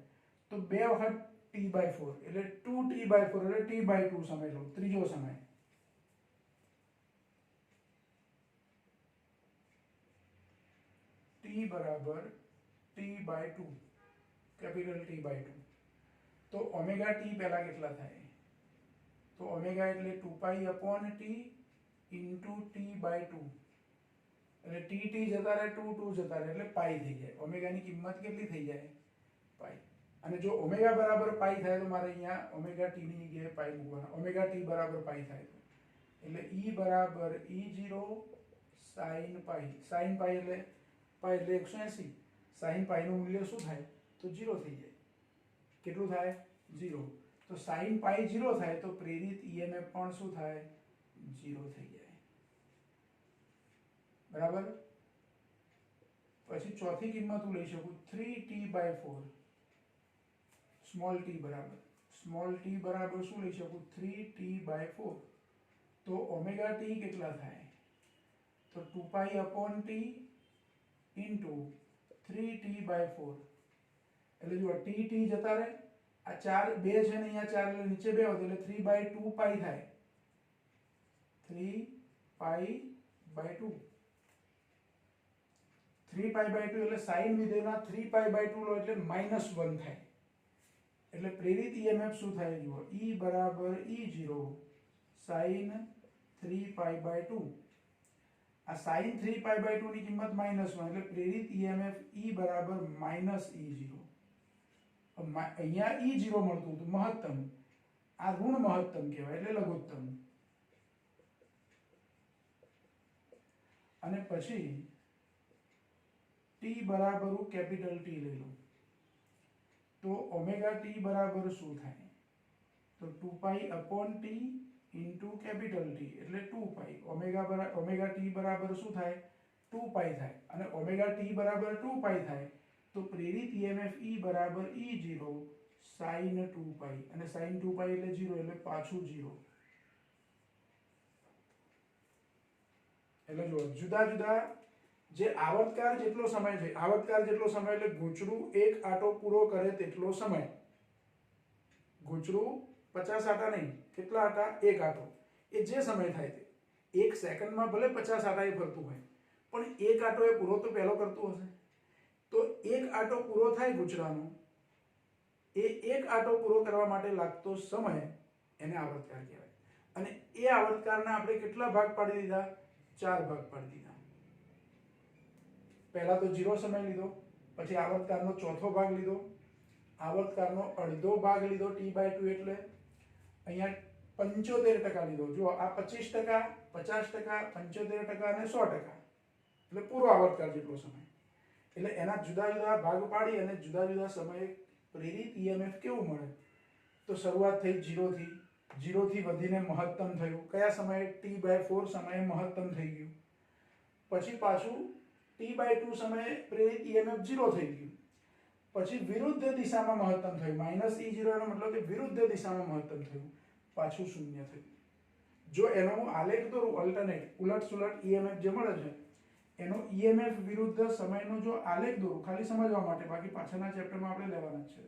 તો 2 વખત t/4 એટલે 2t/4 એટલે t/2 સમય લો, ત્રીજો સમય. t બરાબર t/2, કેપિટલ T/2, તો ઓમેગા t પહેલા કેટલા થાય, તો ઓમેગા એટલે 2π/t ઇન્ટુ t/2, એટલે t જતા રહે, 2 જતા રહે, એટલે પાઈ થઈ જાય, ઓમેગા ની કિંમત કેટલી થઈ જાય, પાઈ. અને જો ઓમેગા બરાબર પાઈ થાય તો મારે અહીંયા ઓમેગા t ની જગ્યાએ પાઈ મૂકવાના, ઓમેગા t બરાબર પાઈ થાય તો, એટલે E બરાબર E0 sin પાઈ, sin પાઈ એટલે પાઈ એટલે 180, sin પાઈ નું મૂલ્ય શું થાય, તો 0 થઈ જાય, કેટલું થાય, 0. તો sin પાઈ 0 થાય તો પ્રેરિત EMF પણ શું થાય, 0 થઈ જાય, બરાબર. પછી ચોથી કિંમત હું લઈ શકું 3t/4, સ્મોલ t બરાબર, સ્મોલ t બરાબર શું લઈ શકું, 3t/4, તો ઓમેગા t કેટલા થાય, તો 2π/t ઇન્ટુ 3t/4, એટલે જો t જતા રહે, આ 4 2 છે ને અહીંયા 4 એટલે નીચે 2 વધે એટલે 3/2 પાઈ થાય, 3π/2, 3π/2 એટલે sin વિધેયના 3π/2 લો એટલે -1 થાય, એટલે પ્રેરિત EMF શું થાય, જુઓ, E બરાબર E0 sin 3π/2, આ sin 3π/2 ની કિંમત -1 એટલે પ્રેરિત EMF E બરાબર -E0. અહીંયા E0 મળતું હતું મહત્તમ, આ ઋણ મહત્તમ કહેવાય એટલે લઘુત્તમ. અને પછી t બરાબર કેપિટલ T લઈ લો તો ઓમેગા t બરાબર શું થાય, તો 2π/t ઇન્ટુ કેપિટલ T એટલે 2π, ઓમેગા t બરાબર શું થાય, 2π થાય, અને ઓમેગા t બરાબર 2π થાય તો પ્રેરિત EMF E બરાબર E0 sin 2π, અને sin 2π એટલે 0 એટલે પાછું 0. એટલે જો જુદા જુદા જે આવર્તકાળ જેટલો સમય છે, આવર્તકાળ જેટલો સમય એટલે ગૂંચળું એક આંટો પૂરો કરે તેટલો સમય, ગૂંચળું 50 આંટા નહીં, કેટલા આંટા, એક આંટો, એ જે સમય થાય તે, એક સેકન્ડમાં ભલે 50 આંટા એ ફરતું હોય પણ એક આંટો એ પૂરો તો પહેલો કરતું હશે, તો એક આંટો પૂરો થાય ગૂંચળાનો, એ એક આંટો પૂરો કરવા માટે લાગતો સમય એને આવર્તકાળ કહેવાય. અને એ આવર્તકાળના આપણે કેટલા ભાગ પાડી દીધા, 4 ભાગ પાડી દીધા. પહેલા તો 0 સમય લીધો, પછી આવર્તકાળનો ચોથો ભાગ લીધો, આવર્તકાળનો અડધો ભાગ લીધો t/2 એટલે અહીંયા 75% લીધો, જો આ 25%, 50%, 75% અને 100%, એટલે પૂરો આવર્તકાળ જેટલો સમય. એટલે એના જુદા જુદા ભાગ પાડી અને જુદા જુદા સમયે પ્રેરિત EMF કેવું મળે, તો શરૂઆત થઈ 0 થી, 0 થી વધીને મહત્તમ થયું, કયા સમયે, t/4 સમયે મહત્તમ થઈ ગયું, પછી પાછું t/2 સમયે પ્રેરિત EMF 0 થઈ ગયું, પછી વિરુદ્ધ દિશામાં મહત્તમ થયું, -E0 નો મતલબ કે વિરુદ્ધ દિશામાં મહત્તમ થયું, પાછું શૂન્ય થયું. જો એનો આલેખ દોરું અલ્ટરનેટ ઉલટ સુલટ ઈએમએફ જે મળે છે એનો ઈએમએફ વિરુદ્ધ સમયનો જો આલેખ દોરું ખાલી સમજવા માટે, બાકી પાછળના ચેપ્ટરમાં આપણે લેવાના જ છે.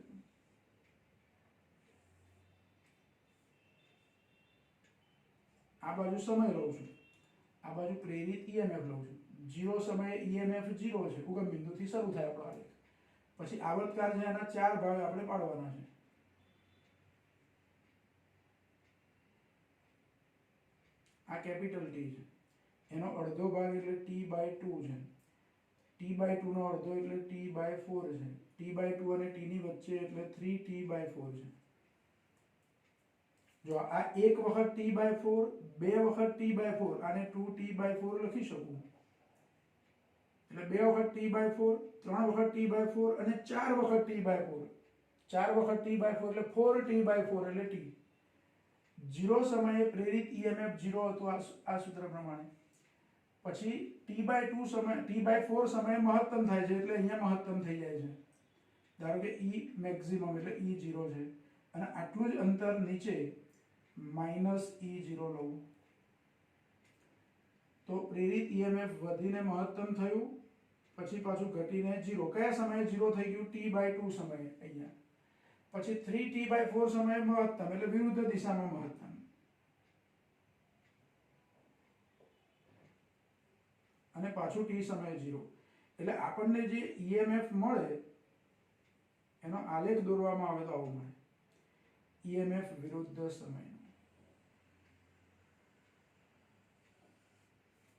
આ બાજુ સમય લઉં છું, આ બાજુ પ્રેરિત ઈએમએફ લઉં છું. 0 સમયે ઈએમએફ 0 છે, ઉગમ બિંદુથી શરૂ થાય આપણો આલેખ. પછી આવર્તકાળ છે એના 4 ભાગ આપણે પાડવાના છે. આ કેપિટલ ટી છે, એનો અડધો ભાગ એટલે t/2 છે. t/2 નો અડધો એટલે t/4 છે. t/2 અને t ની વચ્ચે એટલે 3t/4 છે. જો આ એક વખત t/4, બે વખત t/4, આને 2t/4 લખી શકું. એટલે બે વખત t/4, ત્રણ વખત t/4 અને ચાર વખત t/4. ચાર વખત t/4 એટલે 4t/4 એટલે t. 0 સમયે પ્રેરિત ઈએમએફ 0 હતું આ સૂત્ર પ્રમાણે. પછી t/2 સમય t/4 સમયે મહત્તમ થાય છે એટલે અહીંયા મહત્તમ થઈ જાય છે. ધારો કે E મેક્સિમમ એટલે E0 છે અને આટલું જ અંતર નીચે -E0 લઉં તો પ્રેરિત ઈએમએફ વધીને મહત્તમ થયું, પછી પાછું ઘટીને 0. કયા સમયે 0 થઈ ગયું? t/2 સમયે અહીંયા. પછી 3t/4 સમયે મહત્તમ એટલે વિરુદ્ધ દિશામાં મહત્તમ. અને પાછું t સમયે 0. એટલે આપણને જે ઈએમએફ મળે એનો આલેખ દોરવામાં આવે તો આવું મળે. ઈએમએફ વિરુદ્ધ સમયનો.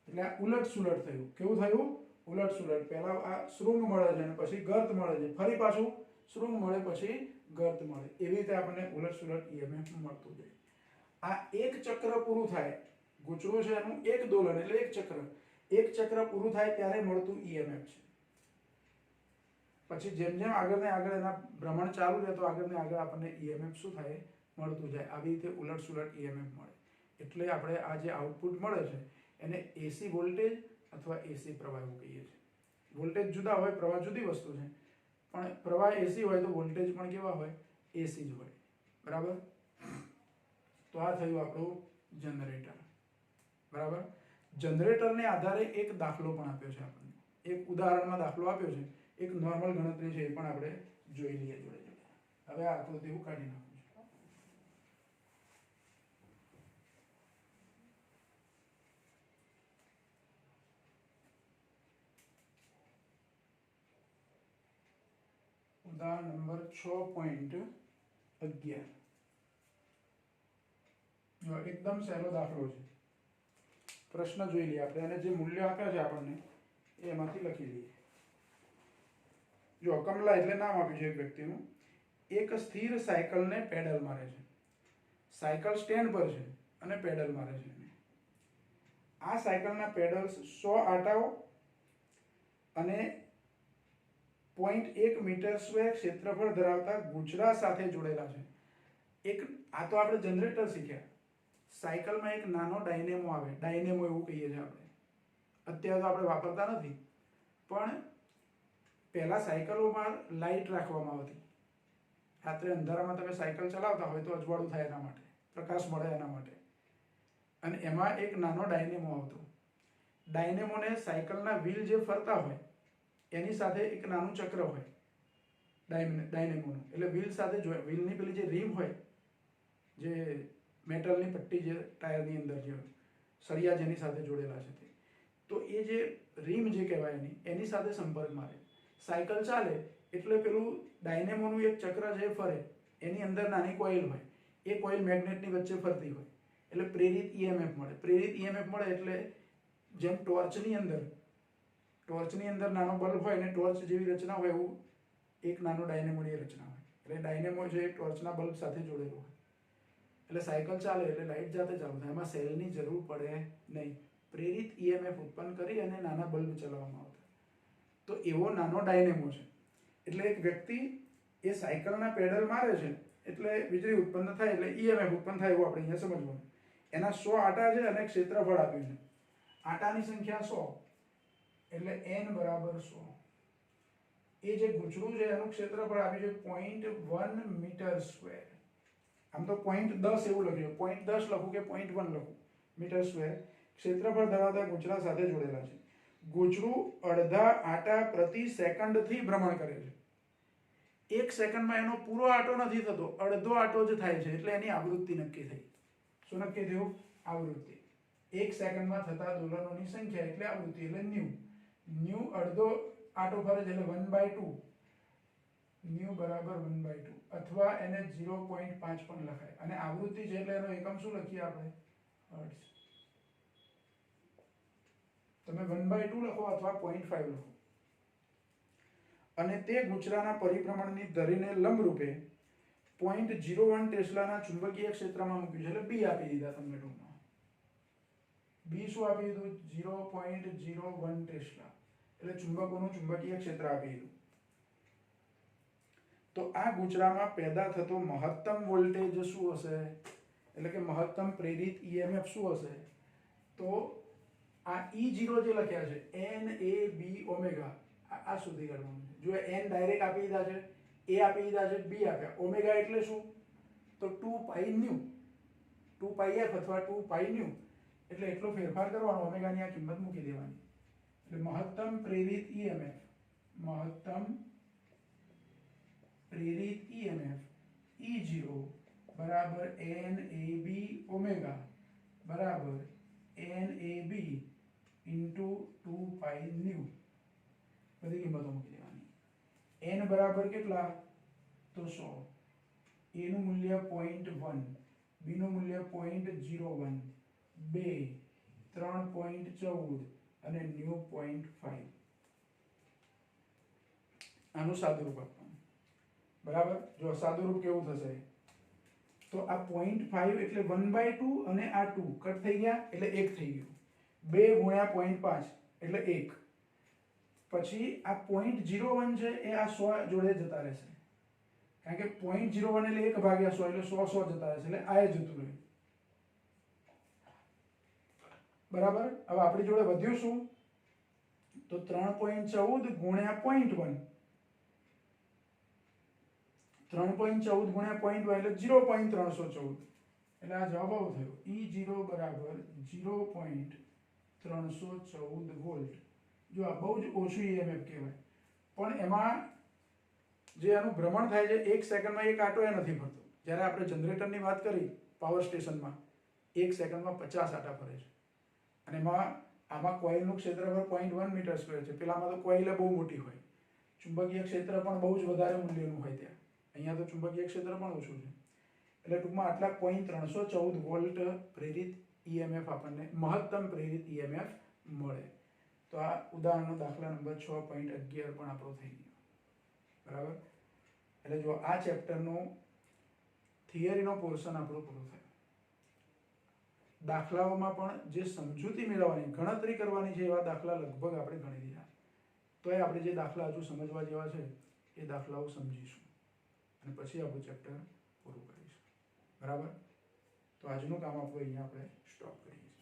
એટલે આ ઉલટ સુલટ થયું. કેવું થયું? ઉલટ સુલટ. પહેલા આ શૃંગ મળે છે અને પછી ગર્ત મળે છે, ફરી પાછું શૃંગ મળે પછી ગર્ત મળે. એવી રીતે આપણને ઉલટ સુલટ ઈએમએફ મળતું જાય. આ એક ચક્ર પૂરું થાય, ગૂંચળું છે એનું એક દોલન એટલે એક ચક્ર. એક ચક્ર પૂરું થાય ત્યારે મળતું ઈએમએફ છે. પછી જેમ જેમ આગળ ને આગળ એના ભ્રમણ ચાલુ રહે તો આગળ ને આગળ આપણને ઈએમએફ શું થાય? મળતું જાય. આવી રીતે ઉલટ સુલટ ઈએમએફ મળે. એટલે આપણે આ જે આઉટપુટ મળે છે એને એસી વોલ્ટેજ અથવા એસી પ્રવાહ એવું કહીએ છીએ. વોલ્ટેજ જુદા હોય, પ્રવાહ જુદી વસ્તુ છે, પણ પ્રવાહ એસી હોય તો વોલ્ટેજ પણ કેવા હોય? એસી જ હોય. બરાબર? તો આ થયું આપણું જનરેટર. બરાબર? જનરેટરને આધારે એક દાખલો પણ આપ્યો છે આપણને. એક ઉદાહરણમાં દાખલો આપ્યો છે. એક નોર્મલ ગણતરી છે એ પણ આપણે જોઈ લઈએ જોડે જોડે. હવે આ આકૃતિ હું કાઢી નાખું છું. ઉદાહરણ નંબર 6.11. જો એકદમ સહેલો દાખલો છે. પ્રશ્ન જોઈ લઈએ આપણે અને જે મૂલ્ય આપ્યા છે આપણને એમાંથી લખી લઈએ. જો કમલા એટલે નામ આપ્યું છે એક વ્યક્તિનું. એક સ્થિર સાયકલને પેડલ મારે છે. સાયકલ સ્ટેન્ડ પર છે અને પેડલ મારે છે. આ સાયકલના પેડલ્સ 100 આટાઓ અને 0.1 મીટર સ્ક્વેર ક્ષેત્રફળ ધરાવતા ગૂંચળા સાથે જોડેલા છે. એક આ તો આપણે જનરેટર શીખ્યા. સાયકલમાં એક નાનો ડાયનેમો આવે. ડાયનેમો એવું કહીએ છીએ આપણે. અત્યારે તો આપણે વાપરતા નથી, પણ પહેલા સાયકલોમાં લાઇટ રાખવામાં આવતી. રાત્રે અંધારામાં તમે સાયકલ ચલાવતા હોય તો અજવાળું થાય એના માટે, પ્રકાશ મળે એના માટે. અને એમાં એક નાનો ડાયનેમો આવતો. ડાયનેમોને સાયકલના વ્હીલ જે ફરતા હોય એની સાથે એક નાનું ચક્ર હોય ડાયનેમોનું. એટલે વ્હીલ સાથે વ્હીલની પેલી જે રીમ હોય, જે મેટલની પટ્ટી જે ટાયરની અંદર જે સળિયા જેની સાથે જોડેલા છે તે, તો એ જે રીમ જે કહેવાય એની સાથે સંપર્કમાં રહે. સાયકલ ચાલે એટલે પેલું ડાયનેમોનું એક ચક્ર જે ફરે એની અંદર નાની કોઇલ હોય. એ કોઇલ મેગ્નેટની વચ્ચે ફરતી હોય એટલે પ્રેરિત ઈએમએફ મળે. પ્રેરિત ઈએમએફ મળે એટલે જેમ ટોર્ચની અંદર નાનો બલ્બ હોય ને ટોર્ચ જેવી રચના હોય એવું એક નાનો ડાયનેમોની રચના હોય. એટલે ડાયનેમો જે ટોર્ચના બલ્બ સાથે જોડેલો હોય. એટલે સાયકલ ચાલે એટલે લાઇટ જાતે ચાલુ થાય. એમાં સેલની જરૂર પડે નહીં. પ્રેરિત ઈએમએફ ઉત્પન્ન કરી અને નાના બલ્બ ચલાવવામાં આવતા. તો એવો નાનો ડાયનેમો છે. એટલે એક વ્યક્તિ એ સાયકલના પેડલ મારે છે એટલે વીજળી ઉત્પન્ન થાય એટલે ઈએમએફ ઉત્પન્ન થાય એવું આપણે અહીંયા સમજવાનું. એના 100 આટા છે અને ક્ષેત્રફળ આપ્યું છે. આટાની સંખ્યા 100 એટલે n બરાબર 100. એ જે ગૂંચળું છે એનું ક્ષેત્રફળ આપ્યું છે 0.1 મીટર સ્ક્વેર. આમ તો 0.10 એવું લખ્યું, 0.10 લખું કે 0.1 લખું મીટર સ્ક્વેર ક્ષેત્રફળ ધરાવતા ગૂંચળા સાથે જોડેલા છે. ગૂંચળું અડધા આટા પ્રતિ સેકન્ડથી ભ્રમણ કરે છે. 1 સેકન્ડમાં એનો પૂરો આટો નથી થતો, અડધો આટો જ થાય છે, એટલે એની આવૃત્તિ નક્કી થઈ. શું નક્કી થયું? આવૃત્તિ. 1 સેકન્ડમાં થતા દોલનોની સંખ્યા એટલે આવૃત્તિ, એટલે ન્યુ. ન્યુ અડધો આટો ફરે છે એટલે 1/2. ન્યુ બરાબર 1/2, અથવા એને 0.5 પણ લખાય. અને આવૃત્તિ છે એટલે એનો એકમ શું લખીએ આપણે? હર્ટ્ઝ. તમે 1/2 લખો અથવા 0.5 લખો. અને તે ગૂંચળાના પરિભ્રમણની ધરીને લંબરૂપે 0.01 ટેસ્લાના ચુંબકીય ક્ષેત્રમાં મૂક્યું છે, એટલે બી આપી દીધા તમને ટૂંકમાં. બી શું આપી દીધું? 0.01 ટેસ્લા, એટલે ચુંબકોનું ચુંબકીય ક્ષેત્ર આપી દીધું. તો આ ગૂંચળામાં પેદા થતો મહત્તમ વોલ્ટેજ શું હશે? એટલે કે મહત્તમ પ્રેરિત ઈએમએફ શું હશે? તો આ E0 જે લખ્યા છે N A B ઓમેગા, આ સુધી કરવાનું છે. જો N ડાયરેક્ટ આપી દીધા છે, A આપી દીધા છે, B આપ્યા. ઓમેગા એટલે શું? તો 2 પાઈ ન્યુ, 2 પાઈ f અથવા 2 પાઈ ન્યુ, એટલે એટલો ફેરફાર કરવાનો, ઓમેગાની આ કિંમત મૂકી દેવાની. એટલે મહત્તમ પ્રેરિત ઈએમએફ, મહત્તમ પ્રેરિત ઈએમએફ E0 બરાબર NAB ઓમેગા બરાબર NAB ઇન્ટુ 2 પાઈ ન્યુ. બધી કિંમતો મૂકી દેવાની. n બરાબર કેટલા? તો 100. a નું મૂલ્ય 0.1, b નું મૂલ્ય 0.01, 2, 3.14 અને ન્યુ 0.5. આનું સાદુરૂપ આપવાનું. બરાબર? જો સાદુરૂપ કેવું થશે? તો આ 0.5 એટલે 1/2 અને આ 2 કટ થઈ ગયા એટલે 1 થઈ ગયું. 2 ગુણ્યા 0.5 એટલે 1. પછી આ 0.01 છે એ આ 100 જોડે જતા રહેશે, કારણ કે 0.01 એટલે 1 ભાગ્યા 100 એટલે 100 જતા રહેશે, એટલે આ જતું રહ્યું. બરાબર? હવે આપણી જોડે વધ્યું શું? તો 3.14 ગુણ્યા 0.1, 3.14 ગુણ્યા 0.1 એટલે 0.314, એટલે આ જવાબ આવો થયો. E0 બરાબર 0.314 વોલ્ટ. જો આ બહુ જ ઓછું ઈએમએફ કહેવાય, પણ એમાં જે આનું ભ્રમણ થાય છે 1 સેકન્ડમાં એક આટો એ નથી ફરતો. જ્યારે આપણે જનરેટરની વાત કરી પાવર સ્ટેશનમાં, 1 સેકન્ડમાં 50 આટા ફરે છે. અને આમાં કોઇલનું ક્ષેત્રફળ 0.1 મીટર સ્ક્વેર છે. પેલામાં તો કોઇલ બહુ મોટી હોય, ચુંબકીય ક્ષેત્ર પણ બહુ જ વધારે મૂલ્યનું હોય ત્યાં. અહીંયા તો ચુંબકીય ક્ષેત્ર પણ ઓછું છે. એટલે ટૂંકમાં આટલા 0.314 વોલ્ટ પ્રેરિત ઈએમએફ આપણને, મહત્તમ પ્રેરિત ઈએમએફ મળે. તો આ ઉદાહરણનો દાખલા નંબર 6.11 પણ આપણો થઈ ગયો. બરાબર? એટલે જો આ ચેપ્ટરનો થિયરીનો પોર્શન આપણો પૂરો થયો. દાખલાઓમાં પણ જે સમજૂતી મેળવવાની, ગણતરી કરવાની છે એવા દાખલા લગભગ આપણે ગણી દીધા. તોય આપણે જે દાખલા હજુ સમજવા જેવા છે એ દાખલાઓ સમજીશું અને પછી આપણું ચેપ્ટર પૂરું કરીશું. બરાબર? તો આજનું કામ આપણું અહીંયા આપણે સ્ટોપ કરીએ છીએ.